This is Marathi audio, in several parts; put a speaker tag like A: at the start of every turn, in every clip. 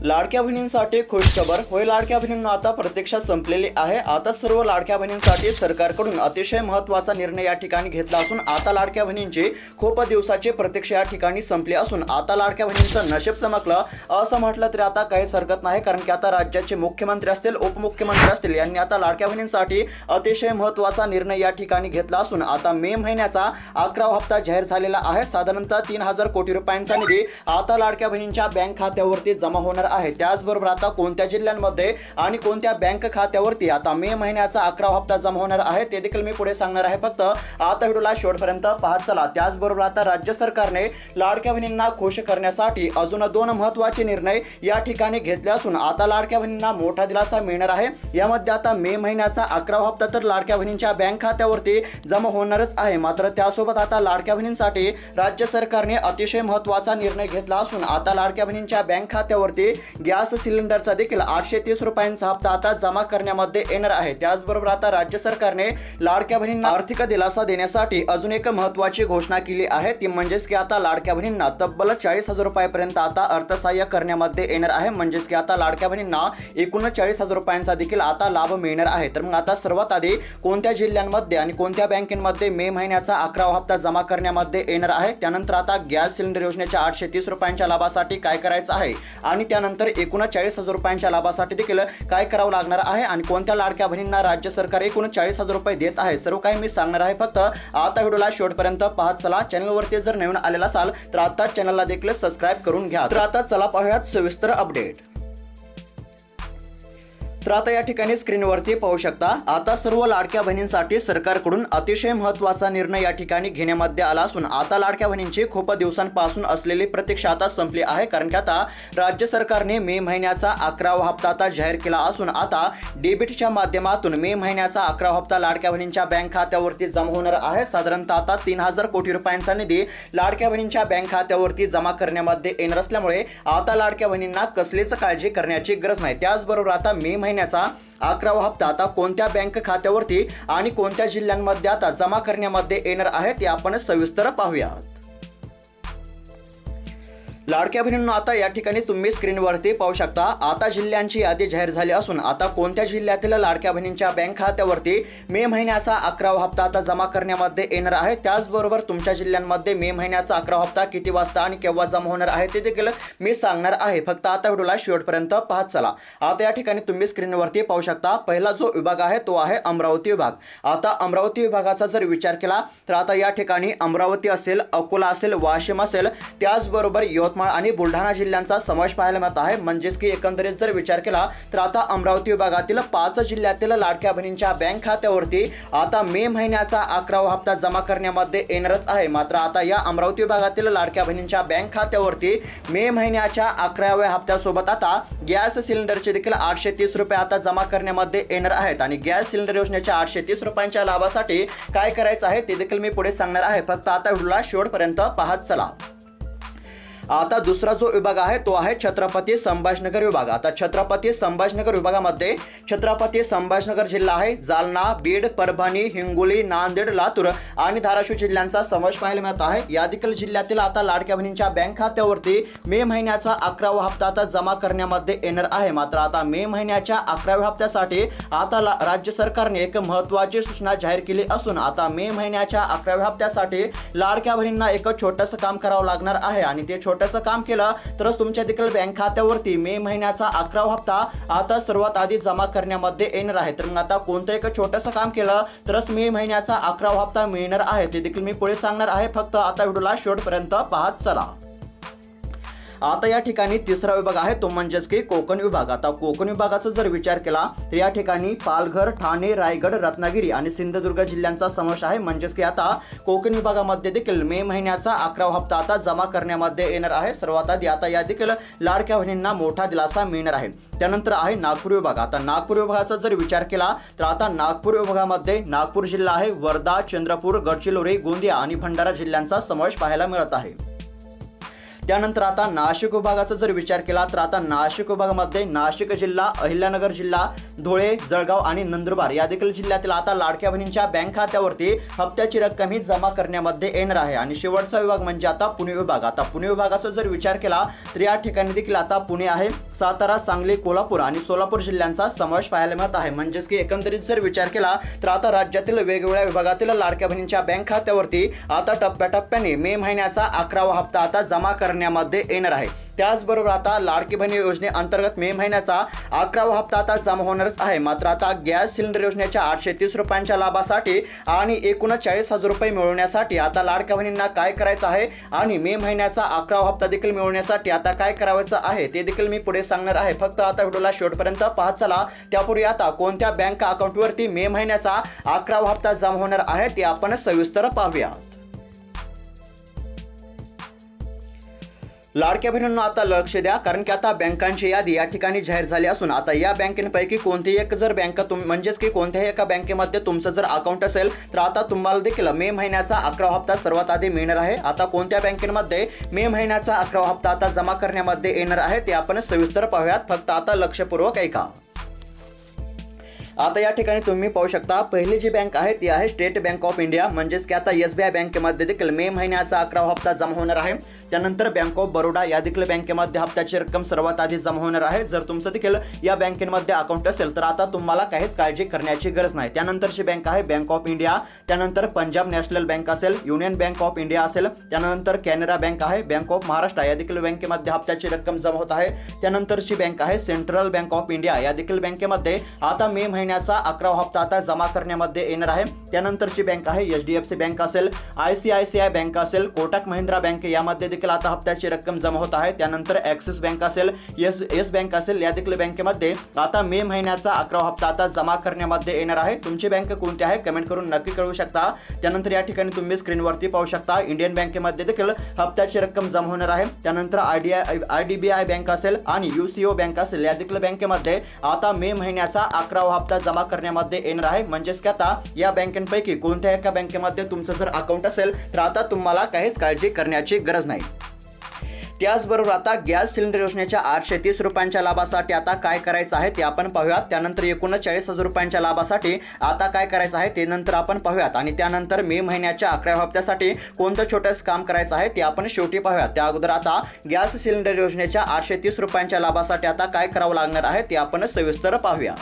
A: लाडक्या बहिणींसाठी खुशखबर. होय, लाडक्या बहिणींना आता प्रतीक्षा संपलेली आहे. आता सर्व लाडक्या बहिणींसाठी सरकारकडून अतिशय महत्त्वाचा निर्णय या ठिकाणी घेतला असून आता लाडक्या बहिणींची खूप दिवसाची प्रतीक्षा या ठिकाणी संपली असून आता लाडक्या बहिणींचं नशीब चमकलं असं म्हटलं तरी आता काहीच हरकत नाही, कारण की आता राज्याचे मुख्यमंत्री असतील, उपमुख्यमंत्री असतील, यांनी आता लाडक्या बहिणींसाठी अतिशय महत्त्वाचा निर्णय या ठिकाणी घेतला असून आता मे महिन्याचा 11वा हप्ता जाहीर झालेला आहे. साधारणतः 3000 कोटी रुपयांचा निधी आता लाडक्या बहिणींच्या बँक खात्यावरती जमा होणार आहे. त्याचबरोबर आता कोणत्या जिल्ह्यांमध्ये आणि कोणत्या बँक खात्यावरती आता मे महिन्याचा 11वा हप्ता जमा होणार आहे ते देखील मी पुढे सांगणार आहे. फक्त आता व्हिडिओला शेवटपर्यंत पाहत चला. त्याचबरोबर आता राज्य सरकारने लाडक्या बहिणींना खुश करण्यासाठी अजून 2 महत्त्वाचे निर्णय या ठिकाणी घेतले असून आता लाडक्या बहिणींना मोठा दिलासा मिळणार आहे. यामध्ये आता मे महिन्याचा 11वा हप्ता तर लाडक्या बहिणींच्या बँक खात्यावरती जमा होणारच आहे. मात्र त्यासोबत आता लाडक्या बहिणींसाठी राज्य सरकारने अतिशय महत्त्वाचा निर्णय घेतला असून आता लाडक्या बहिणींच्या बँक खात्यावरती गॅस सिलेंडरचा देखील 830 रुपयांचा हप्ता आता जमा करण्यामध्ये येणार आहे. त्याचबरोबर आता राज्य सरकारने लाडक्या बहिणींना आर्थिक दिलासा देण्यासाठी अजून एक महत्त्वाची घोषणा केली आहे. ती म्हणजेच की आता लाडक्या बहिणींना तब्बल 40,000 रुपयांपर्यंत आता अर्थसहाय्य करण्यामध्ये येणार आहे. म्हणजेच की आता लाडक्या बहिणींना एकूण 40,000 रुपयांचा देखील आता लाभ मिळणार आहे. तर मग आता सर्वात आधी कोणत्या जिल्ह्यांमध्ये आणि कोणत्या बँकेमध्ये मे महिन्याचा 11वा हप्ता जमा करण्यामध्ये येणार आहे, त्यानंतर आता गॅस सिलेंडर योजनेच्या 830 रुपयांच्या लाभासाठी काय करायचं आहे आणि त्यानंतर एकूण 40,000 रुपयांच्या लाभासाठी देखील काय करावं लागणार आहे आणि कोणत्या लाडक्या बहिणींना राज्य सरकार एकूण 40,000 रुपये देत आहे, सर्व काही मी सांगणार आहे. फक्त आता व्हिडिओला शेवटपर्यंत पाहत चला. चॅनलवरती जर नवीन आलेला असाल तर आता चॅनलला देखील सबस्क्राइब करून घ्या. तर आता चला पाहूयात सविस्तर अपडेट. तर आता या ठिकाणी स्क्रीनवरती पाहू शकता आता सर्व लाडक्या बहिणींसाठी सरकारकडून अतिशय महत्त्वाचा निर्णय या ठिकाणी घेण्यामध्ये आला असून आता लाडक्या बहिणींची खूप दिवसांपासून असलेली प्रतीक्षा आता संपली आहे. कारण की आता राज्य सरकारने मे महिन्याचा 11वा हप्ता आता जाहीर केला असून आता डेबिटच्या माध्यमातून मे महिन्याचा 11वा हप्ता लाडक्या बहिणींच्या बँक खात्यावरती जमा होणार आहे. साधारणतः आता 3000 कोटी रुपयांचा निधी लाडक्या बहिणींच्या बँक खात्यावरती जमा करण्यामध्ये येणार असल्यामुळे आता लाडक्या बहिणींना कसलीच काळजी करण्याची गरज नाही. त्याचबरोबर आता मे महिन्याचा 11वा हप्ता आता कोणत्या बँक खात्यावरती आणि कोणत्या जिल्ह्यांमध्ये आता जमा करण्यामध्ये येणार आहे ते आपण सविस्तर पाहूया. लाडक्या बहिणींना आता या ठिकाणी तुम्ही स्क्रीनवरती पाहू शकता आता जिल्ह्यांची यादी जाहीर झाली असून आता कोणत्या जिल्ह्यातील लाडक्या बहिणींच्या बँक खात्यावरती मे महिन्याचा 11वा हप्ता आता जमा करण्यामध्ये येणार आहे. त्याचबरोबर तुमच्या जिल्ह्यांमध्ये मे महिन्याचा 11वा हप्ता किती वाजता आणि केव्हा जमा होणार आहे ते देखील मी सांगणार आहे. फक्त आता व्हिडिओला शेवटपर्यंत पाहत चला. आता या ठिकाणी तुम्ही स्क्रीनवरती पाहू शकता पहिला जो विभाग आहे तो आहे अमरावती विभाग. आता अमरावती विभागाचा जर विचार केला तर आता या ठिकाणी अमरावती असेल, अकोला असेल, वाशिम असेल, त्याचबरोबर यवतमाळ आणि बुलढाणा जिल्ह्यांचा समावेश पाहायला मिळत आहे. म्हणजेच की एकंदरीत जर विचार केला तर आता अमरावती विभागातील 5 जिल्ह्यातील लाडक्या बहिणींच्या बँक खात्यावरती आता मे महिन्याचा 11वा हप्ता जमा करण्यामध्ये येणारच आहे. मात्र आता या अमरावती विभागातील लाडक्या बहिणींच्या बँक खात्यावरती मे महिन्याच्या 11व्या हप्त्यासोबत आता गॅस सिलेंडरचे देखील 830 रुपये आता जमा करण्यामध्ये येणार आहेत आणि गॅस सिलेंडर योजनेच्या 830 रुपयांच्या लाभासाठी काय करायचं आहे ते देखील मी पुढे सांगणार आहे. फक्त आता व्हिडिओला शेवटपर्यंत पाहत चला. आता दुसरा जो विभाग आहे तो आहे छत्रपती संभाजीनगर विभाग. आता छत्रपती संभाजीनगर विभागामध्ये छत्रपती संभाजीनगर जिल्हा आहे, जालना, बीड, परभणी, हिंगोली, नांदेड, लातूर आणि धाराशिव जिल्ह्यांचा समावेश पाहायला मिळत आहे. या देखील जिल्ह्यातील आता लाडक्या बहिणींच्या बँक खात्यावरती मे महिन्याचा 11वा हप्ता आता जमा करण्यामध्ये येणार आहे. मात्र आता मे महिन्याच्या 11व्या हप्त्यासाठी आता राज्य सरकारने एक महत्त्वाची सूचना जाहीर केली असून आता मे महिन्याच्या 11व्या हप्त्यासाठी लाडक्या बहिणींना एक छोटंसं काम करावं लागणार आहे आणि ते छोटंसं काम केलं तरच तुमच्या देखील बँक खात्यावरती मे महिन्याचा 11वा हप्ता आता सर्वात आधी जमा करण्यामध्ये येणार आहे. तर मग आता कोणतं एक छोटंसं काम केलं तरच मे महिन्याचा 11वा हप्ता मिळणार आहे ते देखील मी पुढे सांगणार आहे. फक्त आता व्हिडिओला शेवटपर्यंत पाहत चला. आता या ठिकाणी तिसरा विभाग आहे तो म्हणजेच की कोकण विभाग. आता कोकण विभागाचा जर विचार केला तर या ठिकाणी पालघर, ठाणे, रायगड, रत्नागिरी आणि सिंधुदुर्ग जिल्ह्यांचा समावेश आहे. म्हणजेच की आता कोकण विभागामध्ये देखील मे महिन्याचा 11वा हप्ता आता जमा करण्यामध्ये येणार आहे. सर्वात आधी आता या देखील लाडक्या बहिणींना मोठा दिलासा मिळणार आहे. त्यानंतर आहे नागपूर विभाग. आता नागपूर विभागाचा जर विचार केला तर आता नागपूर विभागामध्ये नागपूर जिल्हा आहे, वर्धा, चंद्रपूर, गडचिरोली, गोंदिया आणि भंडारा जिल्ह्यांचा समावेश पाहायला मिळत आहे. त्यानंतर आता नाशिक विभागाचा जर विचार केला तर आता नाशिक विभागामध्ये नाशिक जिल्हा, अहिल्यानगर जिल्हा, धुळे, जळगाव आणि नंदुरबार या देखील जिल्ह्यातील आता लाडक्या बहिणींच्या बँक खात्यावरती हप्त्याची रक्कम ही जमा करण्यामध्ये येणार आहे। आणि शेवटचा विभाग म्हणजे आता पुणे विभाग। आता पुणे विभागाचा जर विचार केला तर या ठिकाणी देखील आता पुणे आहे, सातारा, सांगली, कोल्हापूर आणि सोलापूर जिल्ह्यांचा समावेश पाहायला मिळत आहे। म्हणजेच की एकंदरीत जर विचार केला तर आता राज्यातील वेगवेगळ्या विभागातील लाडक्या बहिणींच्या बँक खात्यावरती आता टप्प्याटप्प्याने मे महिन्याचा 11वा हप्ता आता जमा करण्यामध्ये येणार आहे। त्याचबरोबर आता लाडकी बहीण योजनेअंतर्गत मे महिन्याचा 11वा हप्ता आता जमा होणारच आहे। मात्र आता गॅस सिलेंडर योजनेच्या 830 रुपयांच्या लाभासाठी आणि एकूण 40,000 रुपये मिळवण्यासाठी आता लाडक्या बहिणींना काय करायचं आहे आणि मे महिन्याचा 11वा हप्ता देखील मिळवण्यासाठी आता काय करायचं आहे ते देखील मी पुढे सांगणार आहे। फक्त आता व्हिडिओला शेवटपर्यंत पाहत चला। त्यापूर्वी आता कोणत्या बँक अकाउंटवरती मे महिन्याचा 11वा हप्ता जमा होणार आहे ते आपण सविस्तर पाहूया। लाडक्या बहिणींना आता लक्ष द्या, कारण की आता बँकांची यादी या ठिकाणी जाहीर झाली असून आता या बँकेपैकी कोणतीही एक जर बँक म्हणजेच की कोणत्याही एका बँकेमध्ये तुमचं जर अकाउंट असेल तर आता तुम्हाला देखील मे महिन्याचा 11वा हप्ता सर्वात आधी मिळणार आहे। आता कोणत्या बँकेमध्ये मे महिन्याचा 11वा हप्ता आता जमा करण्यामध्ये येणार आहे ते आपण सविस्तर पाहूयात। फक्त आता लक्षपूर्वक ऐका। आता या ठिकाणी तुम्ही पाहू शकता पहिली जी बँक आहे ती आहे स्टेट बँक ऑफ इंडिया, म्हणजेच की आता SBI बँकेमध्ये देखील मे महिन्याचा 11वा हप्ता जमा होणार आहे। त्यानंतर बँक ऑफ बरोडा या देखील बँकेमध्ये हप्त्याची रक्कम सर्वात आधी जमा होणार आहे। जर तुमचं देखील या बँकेमध्ये अकाउंट असेल तर आता तुम्हाला काहीच काळजी करण्याची गरज नाही। त्यानंतरची बँक आहे बँक ऑफ इंडिया, त्यानंतर पंजाब नॅशनल बँक असेल, युनियन बँक ऑफ इंडिया असेल, त्यानंतर कॅनरा बँक आहे, बँक ऑफ महाराष्ट्र या देखील बँकेमध्ये हप्त्याची रक्कम जमा होत आहे। त्यानंतरची बँक आहे सेंट्रल बँक ऑफ इंडिया, या देखील बँकेमध्ये आता मे महिन्याचा 11वा हप्ता आता जमा करण्यामध्ये येणार आहे। त्यानंतरची बँक आहे HDFC बँक असेल, ICICI बँक असेल, कोटक महिंद्रा बँक यामध्ये देखील आता हप्त्याची रक्कम जमा होत आहे। त्यानंतर ॲक्सिस बँक असेल, येस बँक असेल, या देखील बँकेमध्ये आता मे महिन्याचा 11वा हप्ता आता जमा करण्यामध्ये येणार आहे। तुमची बँक कोणती आहे कमेंट करून नक्की कळवू शकता। त्यानंतर या ठिकाणी तुम्ही स्क्रीनवरती पाहू शकता इंडियन बँकेमध्ये देखील हप्त्याची रक्कम जमा होणार आहे। त्यानंतर IDBI बँक असेल आणि UCO बँक असेल, या देखील बँकेमध्ये आता मे महिन्याचा 11वा हप्ता जमा करण्यामध्ये येणार आहे। म्हणजेच की आता या बँकेपैकी कोणत्या एका बँकेमध्ये तुमचं जर अकाउंट असेल तर आता तुम्हाला काहीच काळजी करण्याची गरज नाही। त्याचबरोबर आता गॅस सिलेंडर योजनेच्या 830 रुपयांच्या लाभासाठी आता काय करायचं आहे ते आपण पाहूयात। त्यानंतर एकूण 40,000 रुपयांच्या लाभासाठी आता काय करायचं आहे ते नंतर आपण पाहूयात। आणि त्यानंतर मे महिन्याच्या 11व्या हप्त्यासाठी कोणतं छोटंसं काम करायचं आहे ते आपण शेवटी पाहूयात। त्या अगोदर आता गॅस सिलेंडर योजनेच्या 830 रुपयांच्या लाभासाठी आता काय करावं लागणार आहे ते आपण सविस्तर पाहूया।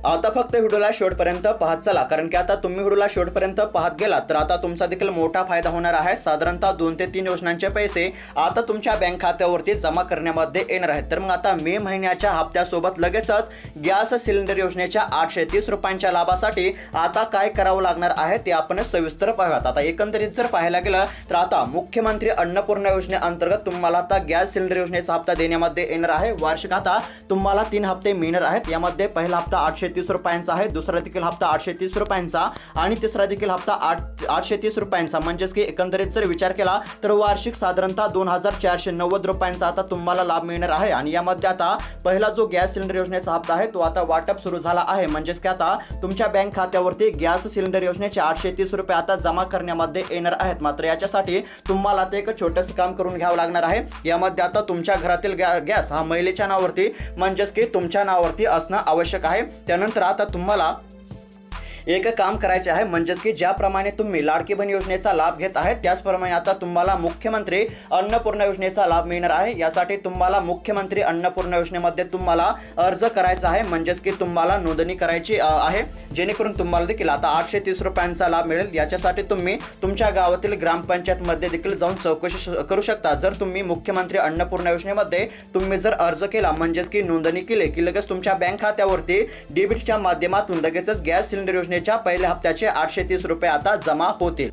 A: आता फक्त व्हिडिओला शेवटपर्यंत पाहत चला, कारण की आता तुम्ही व्हिडिओला शेवटपर्यंत पाहत गेलात तर आता तुमचा देखील मोठा फायदा होणार आहे। साधारणतः 2 ते 3 योजनांचे पैसे आता तुमच्या बँक खात्यावरती जमा करण्यामध्ये येणार आहेत। तर मग आता मे महिन्याच्या हप्त्यासोबत लगेचच गॅस सिलेंडर योजनेच्या 830 रुपयांच्या लाभासाठी आता काय करावं लागणार आहे ते आपण सविस्तर पाहूयात। आता एकंदरीत जर पाहायला गेलं तर आता मुख्यमंत्री अन्नपूर्णा योजनेअंतर्गत तुम्हाला आता गॅस सिलेंडर योजनेचा हप्ता देण्यामध्ये येणार आहे। वार्षिक आता तुम्हाला 3 हप्ते मिळणार आहेत। यामध्ये पहिला हप्ता 830 रुपयांचा आहे, दुसरा देखील हप्ता 830 रुपयांचा आणि तिसरा देखील हप्ता 830 रुपयांचा। म्हणजेच की एकंदरीत जर विचार केला तर वार्षिक साधारणतः 2490 रुपयांचा आता तुम्हाला लाभ मिळणार आहे। आणि यामध्ये आता पहिला जो गॅस सिलेंडर योजनेचा हप्ता आहे तो आता वाटप सुरू झाला आहे। म्हणजेच की आता तुमच्या बँक खात्यावरती गॅस सिलेंडर योजनेचे 830 रुपये आता जमा करण्यामध्ये येणार आहेत। मात्र याच्यासाठी तुम्हाला आता एक छोटंसं काम करून घ्यावं लागणार आहे। यामध्ये आता तुमच्या घरातील गॅस हा महिलेच्या नावावरती म्हणजेच की तुमच्या नावावरती असणं आवश्यक आहे। त्यानंतर आता तुम्हाला एक काम करायचे आहे, म्हणजेच की ज्याप्रमाणे तुम्ही लाडकी बहीण योजनेचा लाभ घेत आहे त्याचप्रमाणे आता तुम्हाला मुख्यमंत्री अन्नपूर्णा योजनेचा लाभ मिळणार आहे। यासाठी तुम्हाला मुख्यमंत्री अन्नपूर्णा योजनेमध्ये तुम्हाला अर्ज करायचा आहे, म्हणजेच की तुम्हाला नोंदणी करायची आहे, जेणेकरून तुम्हाला देखील आता 830 रुपयांचा लाभ मिळेल। याच्यासाठी तुम्ही तुमच्या गावातील ग्रामपंचायतमध्ये देखील जाऊन चौकशी करू शकता। जर तुम्ही मुख्यमंत्री अन्नपूर्णा योजनेमध्ये तुम्ही जर अर्ज केला म्हणजेच की नोंदणी केली की लगेच तुमच्या बँक खात्यावरती डेबिटच्या माध्यमातून लगेचच गॅस सिलेंडर योजनेच्या पहिल्या हप्त्याचे 830 रुपये आता जमा होतील।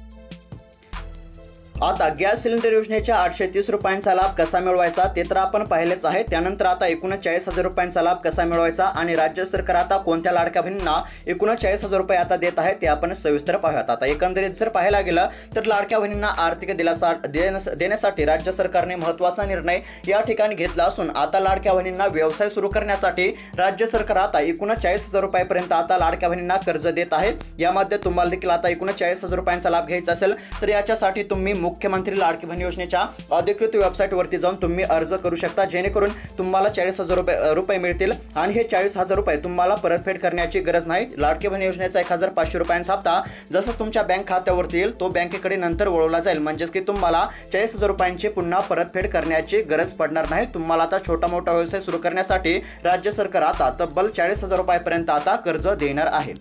A: आता गॅस सिलेंडर योजनेच्या 830 रुपयांचा लाभ कसा मिळवायचा ते तर आपण पाहिलेच आहे। त्यानंतर आता 39,000 रुपयांचा लाभ कसा मिळवायचा आणि राज्य सरकार आता कोणत्या लाडक्या बहिणींना 39,000 रुपये आता देत आहे ते आपण सविस्तर पाहूयात। आता एकंदरीत जर पाहायला गेलं तर लाडक्या बहिणींना आर्थिक दिलासा देण्यासाठी राज्य सरकारने महत्त्वाचा निर्णय या ठिकाणी घेतला असून आता लाडक्या बहिणींना व्यवसाय सुरू करण्यासाठी राज्य सरकार आता 39,000 रुपयापर्यंत आता लाडक्या बहिणींना कर्ज देत आहे। यामध्ये तुम्हाला देखील आता 39,000 रुपयांचा लाभ घ्यायचा असेल तर याच्यासाठी तुम्ही मुख्यमंत्री लाडकी बहीण योजनेच्या अधिकृत वेबसाईटवरती जाऊन तुम्ही अर्ज करू शकता, जेणेकरून तुम्हाला 40,000 रुपये मिळतील आणि हे 40,000 रुपये तुम्हाला परतफेड करण्याची गरज नाही। लाडकी बहीण योजनेचा 1,500 रुपयांचा हप्ता जसं तुमच्या बँक खात्यावरती येईल तो बँकेकडे नंतर वळवला जाईल, म्हणजेच की तुम्हाला 40,000 रुपयांची पुन्हा परतफेड करण्याची गरज पडणार नाही। तुम्हाला आता छोटा मोठा व्यवसाय सुरू करण्यासाठी राज्य सरकार आता तब्बल 40,000 रुपयांपर्यंत आता कर्ज देणार आहे।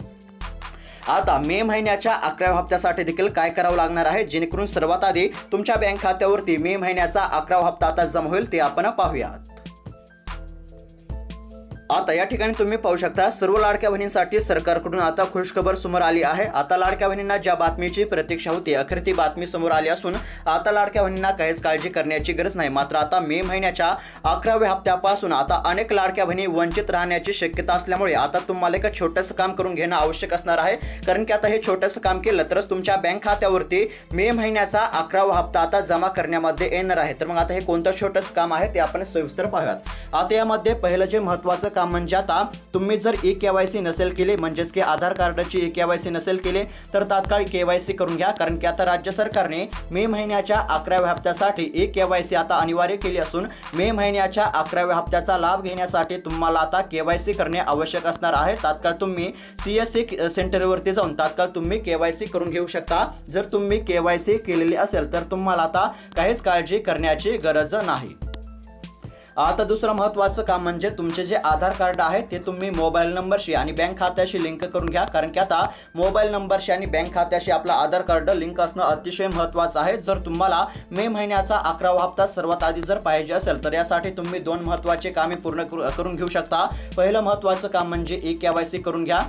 A: आता मे महिन्याच्या 11व्या हप्त्यासाठी देखील काय करावं लागणार आहे, जेणेकरून सर्वात आधी तुमच्या बँक खात्यावरती मे महिन्याचा 11वा हप्ता आता जमा होईल ते आपण पाहूयात। आता या ठिकाणी तुम्ही पाहू शकता सर्व लाडक्या बहिणींसाठी सरकारकडून आता खुशखबर समोर आली आहे। आता लाडक्या बहिणींना ज्या बातमीची प्रतीक्षा होती अखेर ती बातमी समोर आली असून आता लाडक्या बहिणींना काहीच काळजी करण्याची गरज नाही। मात्र आता मे महिन्याच्या 11व्या हप्त्यापासून आता अनेक लाडक्या बहिणी वंचित राहण्याची शक्यता असल्यामुळे आता तुम्हाला एक छोटंसं काम करून घेणं आवश्यक असणार आहे, कारण की आता हे छोटंसं काम केलं तरच तुमच्या बँक खात्यावरती मे महिन्याचा 11वा हप्ता आता जमा करण्यामध्ये येणार आहे। तर मग आता हे कोणतं छोटंसं काम आहे ते आपण सविस्तर पाहूयात। आता यामध्ये पहिलं जे महत्त्वाचं काम म्हणजे आता तुम्ही जर KYC नसेल केले, म्हणजेच की आधार कार्डाची KYC नसेल केले तर तात्काळ KYC करून घ्या, कारण की आता राज्य सरकारने मे महिन्याच्या 11व्या हप्त्यासाठी KYC आता अनिवार्य केली असून मे महिन्याच्या 11व्या हप्त्याचा लाभ घेण्यासाठी तुम्हाला आता KYC करणे आवश्यक असणार आहे। तात्काळ तुम्ही CSC सेंटरवरती जाऊन तात्काळ तुम्ही KYC करून घेऊ शकता। जर तुम्ही KYC केलेली असेल तर तुम्हाला आता काहीच काळजी करण्याची गरज नाही। आता दुसरं महत्त्वाचं काम म्हणजे तुमचे जे आधार कार्ड आहे ते तुम्ही मोबाईल नंबरशी आणि बँक खात्याशी लिंक करून घ्या, कारण की आता मोबाईल नंबरशी आणि बँक खात्याशी आपला आधार कार्ड लिंक असणं अतिशय महत्त्वाचं आहे। जर तुम्हाला मे महिन्याचा 11वा हप्ता सर्वात आधी जर पाहिजे असेल तर यासाठी तुम्ही 2 महत्त्वाचे कामे पूर्ण करून घेऊ शकता। पहिलं महत्त्वाचं काम म्हणजे KYC करून घ्या।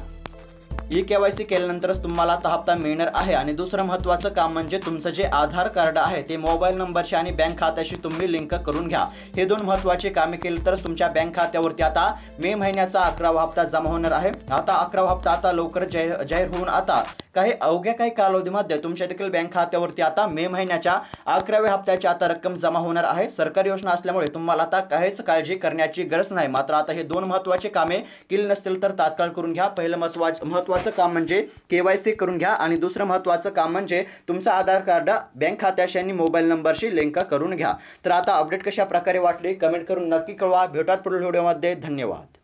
A: KYC केल्यानंतरच तुम्हाला आता हप्ता मिळणार आहे आणि दुसरं महत्त्वाचं काम म्हणजे तुमचं जे आधार कार्ड आहे ते मोबाईल नंबरशी आणि बँक खात्याशी तुम्ही लिंक करून घ्या। हे 2 महत्त्वाचे कामे केले तरच तुमच्या बँक खात्यावरती आता मे महिन्याचा 11वा हप्ता जमा होणार आहे। आता 11वा हप्ता आता लवकर जाहीर होऊन आता अवघ्या काही कालावधीमध्ये तुमच्या देखील बँक खात्यावरती आता मे महिन्याच्या 11व्या हप्त्याची आता रक्कम जमा होणार आहे। सरकारी योजना असल्यामुळे तुम्हाला आता काहीच काळजी करण्याची गरज नाही। मात्र आता हे 2 महत्त्वाचे कामे केली नसतील तर तात्काळ करून घ्या। पहिलं महत्त्वाचं काम म्हणजे KYC करून घ्या आणि दुसरं महत्त्वाचं काम म्हणजे तुमचं आधार कार्ड बँक खात्याशी आणि मोबाईल नंबरशी लिंक करून घ्या। तर आता अपडेट कशा प्रकारे वाटली कमेंट करून नक्की कळवा। भेटूयात पुढील व्हिडिओमध्ये। धन्यवाद।